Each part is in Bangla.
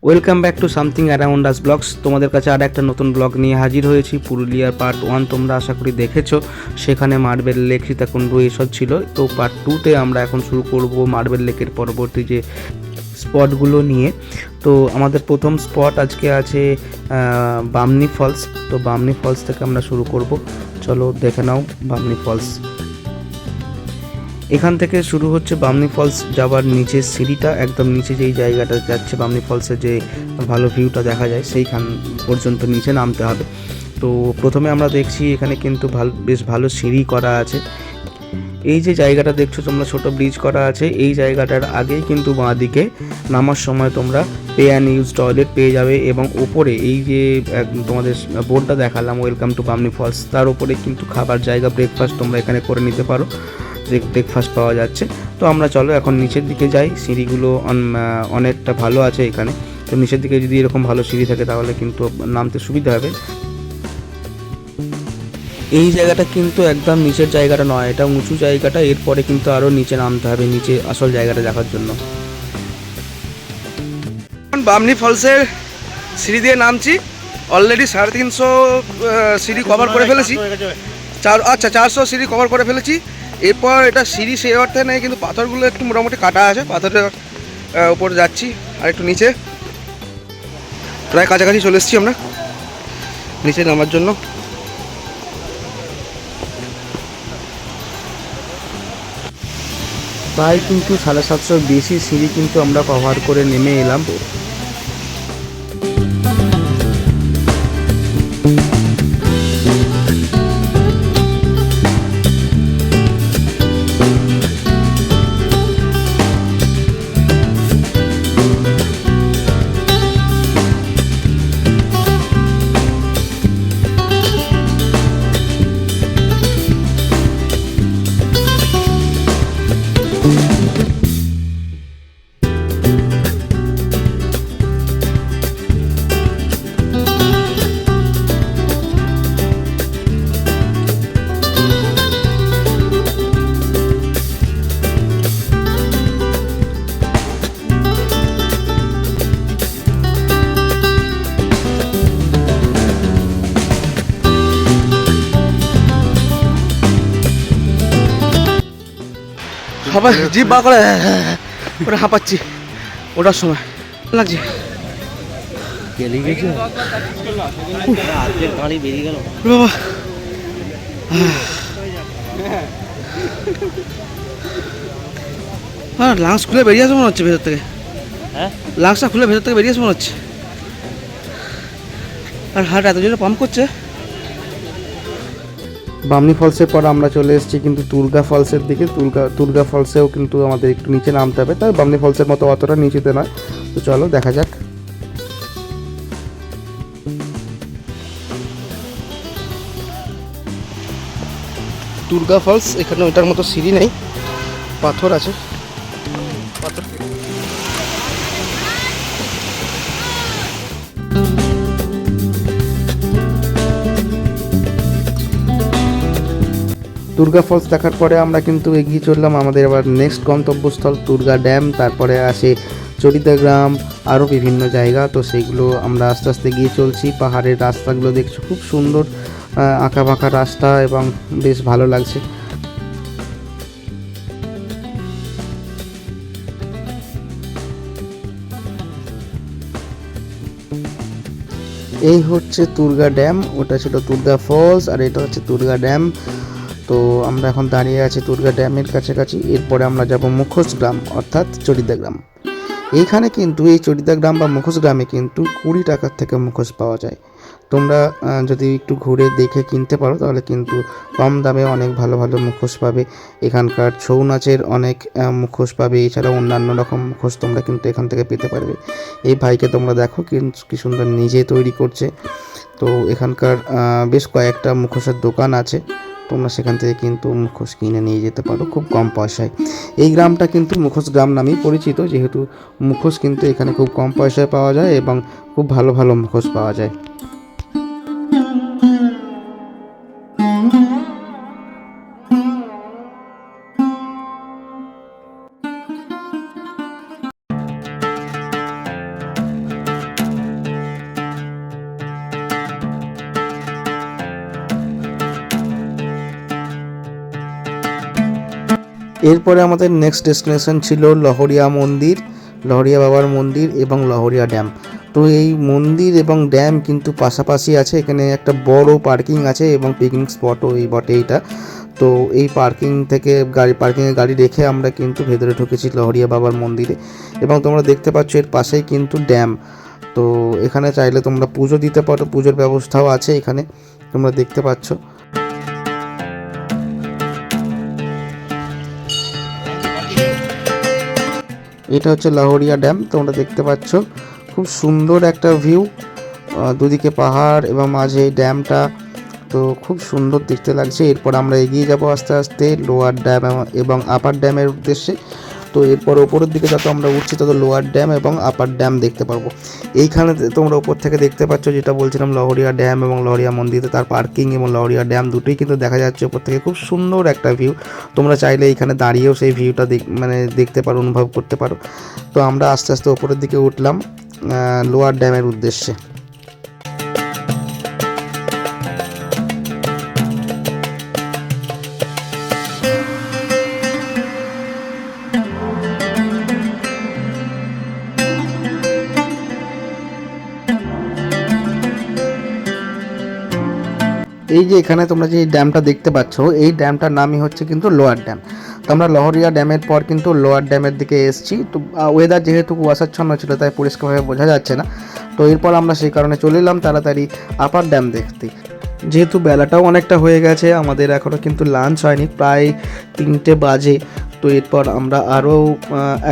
Welcome back to something around us blogs. তোমাদের কাছে আর একটা নতুন ব্লগ নিয়ে হাজির হয়েছি। পুরুলিয়ার পার্ট 1 তোমরা আশা করি দেখেছো, সেখানে মার্বেল লেক, সীতাকুণ্ড এসব ছিল। তো পার্ট 2তে আমরা এখন শুরু করব মার্বেল লেকের পরবর্তী যে স্পটগুলো নিয়ে। তো আমাদের প্রথম স্পট আজকে আছে বামনি ফলস। তো বামনি ফলস থেকে আমরা শুরু করব। চলো দেখে নাও বামনি ফলস। এখান থেকে শুরু হচ্ছে বামনি ফলস যাওয়ার নিচের সিঁড়িটা, একদম নিচে যেই জায়গাটা যাচ্ছে বামনি ফলসের যে ভালো ভিউটা দেখা যায় সেইখান পর্যন্ত নিচে নামতে হবে। তো প্রথমে আমরা দেখছি এখানে কিন্তু বেশ ভালো সিঁড়ি করা আছে। এই যে জায়গাটা দেখছো তোমরা, ছোট ব্রিজ করা আছে, এই জায়গাটার আগেই কিন্তু বাঁদিকে নামার সময় তোমরা পে অ্যান্ড ইউজ টয়লেট পেয়ে যাবে। এবং ওপরে এই যে তোমাদের বোর্ডটা দেখালাম, ওয়েলকাম টু বামনি ফলস, তার উপরে কিন্তু খাবার জায়গা, ব্রেকফাস্ট তোমরা এখানে করে নিতে পারো, যে ব্রেকফাস্ট পাওয়া যাচ্ছে। তো আমরা চলো এখন নিচের দিকে যাই। সিঁড়িগুলো অনেকটা ভালো আছে এখানে। তো নিচের দিকে যদি এরকম ভালো সিঁড়ি থাকে তাহলে কিন্তু নামতে সুবিধা হবে। এই জায়গাটা কিন্তু একদম নিচের জায়গাটা নয়, এটা উঁচু জায়গাটা, এরপরে কিন্তু আরও নিচে নামতে হবে, নিচে আসল জায়গাটা দেখার জন্য। বামনি ফলসের সিঁড়ি দিয়ে নামছি। অলরেডি 350 সিঁড়ি কভার করে ফেলেছি। 400 সিঁড়ি কভার করে ফেলেছি। এরপর এটা সিঁড়ি সেই অর্থে নেই, কিন্তু পাথরগুলো একটু মোটামুটি কাটা আছে, পাথরের উপরে যাচ্ছি আর একটু নিচে। প্রায় কাছাকাছি চলে এসেছি আমরা নিচে নামার জন্য। প্রায় কিন্তু 750 বেশি সিঁড়ি কিন্তু আমরা কভার করে নেমে এলাম। জিভ বার করে ওটা হাঁপাচ্ছি, ওটার সময় লাগছে। লাংস খুলে বেরিয়ে আসে মনে হচ্ছে ভেতর থেকে। লাংসটা খুলে ভেতর থেকে বেরিয়ে আসে মনে হচ্ছে। আর হার্ট এত জোরে পাম্প করছে। বামনি ফলসের পর আমরা চলে এসেছি কিন্তু তুর্গা ফলসের দিকে। তুর্গা ফলসেও কিন্তু আমাদের একটু নিচে নামতে হবে, তাই বামনি ফলসের মতো অতটা নিচেতে নয়। তো চলো দেখা যাক। দুর্গা ফলস, এখানে ওইটার মতো সিঁড়ি নেই, পাথর আছে, পাথর। দুর্গা ফলস দেখার পরে আমরা কিন্তু এগিয়ে চললাম আমাদের আবার নেক্সট গন্তব্যস্থল দুর্গা ড্যাম, তারপরে আসে চরিদা গ্রাম, আরও বিভিন্ন জায়গা। তো সেইগুলো আমরা আস্তে আস্তে গিয়ে চলছি। পাহাড়ের রাস্তাগুলো দেখছো, খুব সুন্দর আঁকা বাঁকা রাস্তা এবং বেশ ভালো লাগছে। এই হচ্ছে তুর্গা ড্যাম, ওটা ছিল তুর্গা ফলস, আর এটা হচ্ছে তুর্গা ড্যাম। তো আমরা এখন দাঁড়িয়ে আছি দুর্গা ড্যামের কাছাকাছি। এরপরে আমরা যাব মুখোশ গ্রাম অর্থাৎ চরিদা গ্রাম। এইখানে কিন্তু এই চরিদা গ্রাম বা মুখোশ গ্রামে কিন্তু 20 টাকার থেকে মুখোশ পাওয়া যায়। তোমরা যদি একটু ঘুরে দেখে কিনতে পারো তাহলে কিন্তু কম দামে অনেক ভালো ভালো মুখোশ পাবে। এখানকার ছৌ নাচের অনেক মুখোশ পাবে, এছাড়াও অন্যান্য রকম মুখোশ তোমরা কিন্তু এখান থেকে পেতে পারবে। এই ভাইকে তোমরা দেখো কি সুন্দর নিজে তৈরি করছে। তো এখানকার বেশ কয়েকটা মুখোশের দোকান আছে, তোমরা সেখান থেকে কিন্তু মুখোশ কিনে নিয়ে যেতে পারো খুব কম পয়সায়। এই গ্রামটা কিন্তু মুখোশ গ্রাম নামেই পরিচিত, যেহেতু মুখোশ কিন্তু এখানে খুব কম পয়সায় পাওয়া যায় এবং খুব ভালো ভালো মুখোশ পাওয়া যায়। এরপরে আমাদের নেক্সট ডেস্টিনেশন ছিল লহরিয়া মন্দির, লহরিয়া বাবার মন্দির এবং লহরিয়া ড্যাম। তো এই মন্দির এবং ড্যাম কিন্তু পাশাপাশি আছে, এখানে একটা বড় পার্কিং আছে এবং পিকনিক স্পটও এই বটে এইটা। তো এই পার্কিংয়ে গাড়ি রেখে আমরা কিন্তু ভেতরে ঢুকেছি লহরিয়া বাবার মন্দিরে, এবং তোমরা দেখতে পাচ্ছ এর পাশেই কিন্তু ড্যাম। তো এখানে চাইলে তোমরা পুজো দিতে পারো, পুজোর ব্যবস্থাও আছে এখানে, তোমরা দেখতে পাচ্ছ। এটা হচ্ছে লহরিয়া ড্যাম, তোমরা দেখতে পাচ্ছ খুব সুন্দর একটা ভিউ, দুদিকে পাহাড় এবং মাঝে এই ড্যামটা, তো খুব সুন্দর দেখতে লাগছে। এরপর আমরা এগিয়ে যাব আস্তে আস্তে লোয়ার ড্যাম এবং আপার ড্যামের উদ্দেশ্যে। তো এরপর ওপরের দিকে যত আমরা উঠছি তত লোয়ার ড্যাম এবং আপার ড্যাম দেখতে পারবো। এইখানে তোমরা ওপর থেকে দেখতে পাচ্ছ, যেটা বলছিলাম লহরিয়া ড্যাম এবং লহরিয়া মন্দিরে তার পার্কিং এবং লহরিয়া ড্যাম দুটোই কিন্তু দেখা যাচ্ছে ওপর থেকে, খুব সুন্দর একটা ভিউ। তোমরা চাইলে এইখানে দাঁড়িয়েও সেই ভিউটা দেখতে পারো, অনুভব করতে পারো। তো আমরা আস্তে আস্তে ওপরের দিকে উঠলাম লোয়ার ড্যামের উদ্দেশ্যে। এই যে এখানে তোমরা যে ড্যামটা দেখতে পাচ্ছ, এই ড্যামটার নামই হচ্ছে কিন্তু লোয়ার ড্যাম। তো আমরা লহরিয়া ড্যামের পর কিন্তু লোয়ার ড্যামের দিকে এসেছি। তো ওয়েদার যেহেতু কুয়াশাচ্ছন্ন ছিল তাই পরিষ্কারভাবে বোঝা যাচ্ছে না। তো এরপর আমরা সেই কারণে চলে এলাম তাড়াতাড়ি আপার ড্যাম দেখতে। যেহেতু বেলাটাও অনেকটা হয়ে গেছে, আমাদের এখনও কিন্তু লাঞ্চ হয়নি, প্রায় 3টে বাজে। তো এরপর আমরা আরও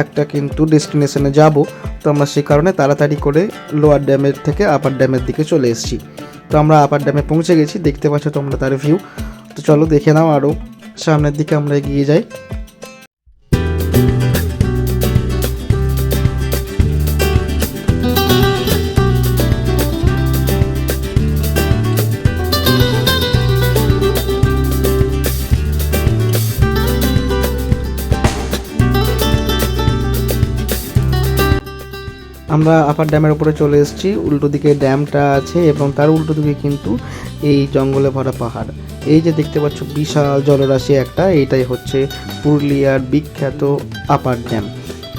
একটা কিন্তু ডেস্টিনেশনে যাব। তো আমরা সেই কারণে তাড়াতাড়ি করে লোয়ার ড্যামের থেকে আপার ড্যামের দিকে চলে এসেছি। তো আমরা আপার ড্যামে পৌঁছে গেছি, দেখতে পাচ্ছ তোমরা তার ভিউ। তো চলো দেখে নাও, আরও সামনের দিকে আমরা এগিয়ে যাই। আমরা আপার ড্যামের উপরে চলে এসেছি, উল্টো দিকে ড্যামটা আছে এবং তার উল্টো দিকে কিন্তু এই জঙ্গলে ভরা পাহাড়। এই যে দেখতে পাচ্ছ বিশাল জলরাশি একটা, এইটাই হচ্ছে পুরুলিয়ার বিখ্যাত আপার ড্যাম।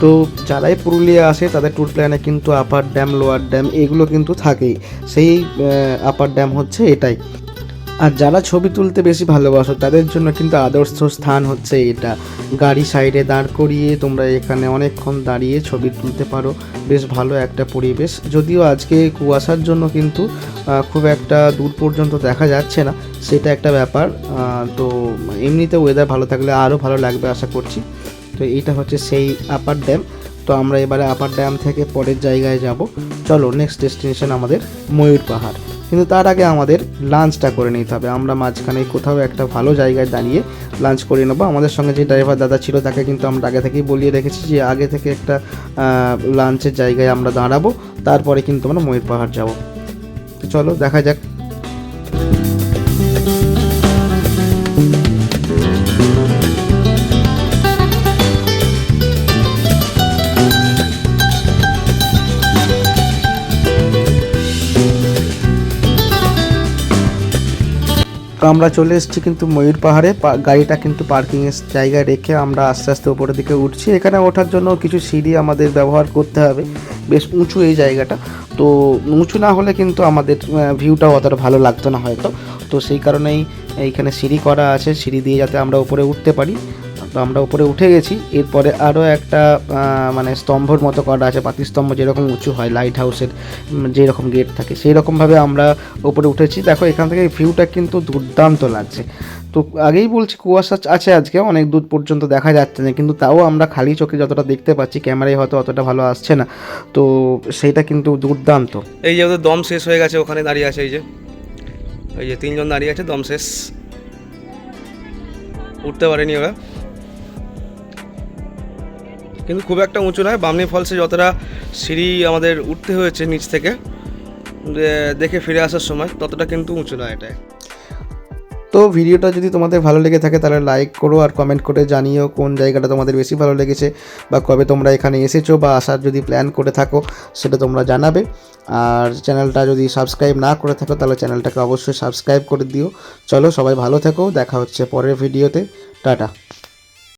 তো যারাই পুরুলিয়া আসে তাদের ট্যুর প্ল্যানে কিন্তু আপার ড্যাম, লোয়ার ড্যাম এগুলো কিন্তু থাকেই। সেই আপার ড্যাম হচ্ছে এটাই। আর যারা ছবি তুলতে বেশি ভালোবাসো তাদের জন্য কিন্তু আদর্শ স্থান হচ্ছে এটা। গাড়ি সাইডে দাঁড় করিয়ে তোমরা এখানে অনেকক্ষণ দাঁড়িয়ে ছবি তুলতে পারো, বেশ ভালো একটা পরিবেশ। যদিও আজকে কুয়াশার জন্য কিন্তু খুব একটা দূর পর্যন্ত দেখা যাচ্ছে না, সেটা একটা ব্যাপার। তো এমনিতে ওয়েদার ভালো থাকলে আরও ভালো লাগবে আশা করছি। তো এইটা হচ্ছে সেই আপার ড্যাম। তো আমরা এবারে আপার ড্যাম থেকে পরের জায়গায় যাব। চলো, নেক্সট ডেস্টিনেশন আমাদের ময়ূর পাহাড়। কিন্তু তার আগে আমাদের লাঞ্চটা করে নিতে হবে। আমরা মাঝখানে কোথাও একটা ভালো জায়গায় দাঁড়িয়ে লাঞ্চ করে নেবো। আমাদের সঙ্গে যে ড্রাইভার দাদা ছিল তাকে কিন্তু আমরা আগে থেকেই বলিয়ে রেখেছি যে আগে থেকে একটা লাঞ্চের জায়গায় আমরা দাঁড়াবো, তারপরে কিন্তু আমরা ময়ূর পাহাড় যাবো। তো চলো দেখা যাক। তো আমরা চলে এসেছি কিন্তু ময়ূর পাহাড়ে। গাড়িটা কিন্তু পার্কিংয়ের জায়গায় রেখে আমরা আস্তে আস্তে উপরের দিকে উঠছি। এখানে ওঠার জন্য কিছু সিঁড়ি আমাদের ব্যবহার করতে হবে, বেশ উঁচু এই জায়গাটা। তো উঁচু না হলে কিন্তু আমাদের ভিউটাও অতটা ভালো লাগতো না হয়তো। তো সেই কারণেই এইখানে সিঁড়ি করা আছে, সিঁড়ি দিয়ে যাতে আমরা উপরে উঠতে পারি। তো আমরা উপরে উঠে গেছি। এরপরে আরও একটা মানে স্তম্ভর মতো করা আছে, পাতিস্তম্ভ যেরকম উঁচু হয় লাইট হাউসের যেরকম গেট থাকে, সেই রকমভাবে আমরা উপরে উঠেছি। দেখো এখান থেকে ভিউটা কিন্তু দুর্দান্ত লাগছে। তো আগেই বলছি কুয়াশা আছে আজকে, অনেক দূর পর্যন্ত দেখা যাচ্ছে না, কিন্তু তাও আমরা খালি চোখে যতটা দেখতে পাচ্ছি, ক্যামেরায় হয়তো অতটা ভালো আসছে না। তো সেইটা কিন্তু দুর্দান্ত। এই যে ওদের দম শেষ হয়ে গেছে, ওখানে দাঁড়িয়ে আছে, এই যে 3জন দাঁড়িয়ে আছে, দম শেষ, উঠতে পারেনি ওরা। কিন্তু খুব একটা উঁচু নয়, বামনি ফলসে যতটা সিঁড়ি আমাদের উঠতে হয়েছে নিচ থেকে দেখে ফিরে আসার সময়, ততটা কিন্তু উঁচু নয় এটা। তো ভিডিওটা যদি তোমাদের ভালো লেগে থাকে তাহলে লাইক করো আর কমেন্ট করে জানিও কোন জায়গাটা তোমাদের বেশি ভালো লেগেছে, বা কবে তোমরা এখানে এসেছো বা আসার যদি প্ল্যান করে থাকো সেটা তোমরা জানাবে। আর চ্যানেলটা যদি সাবস্ক্রাইব না করে থাকো তাহলে চ্যানেলটাকে অবশ্যই সাবস্ক্রাইব করে দিও। চলো সবাই ভালো থেকো, দেখা হচ্ছে পরের ভিডিওতে, টাটা।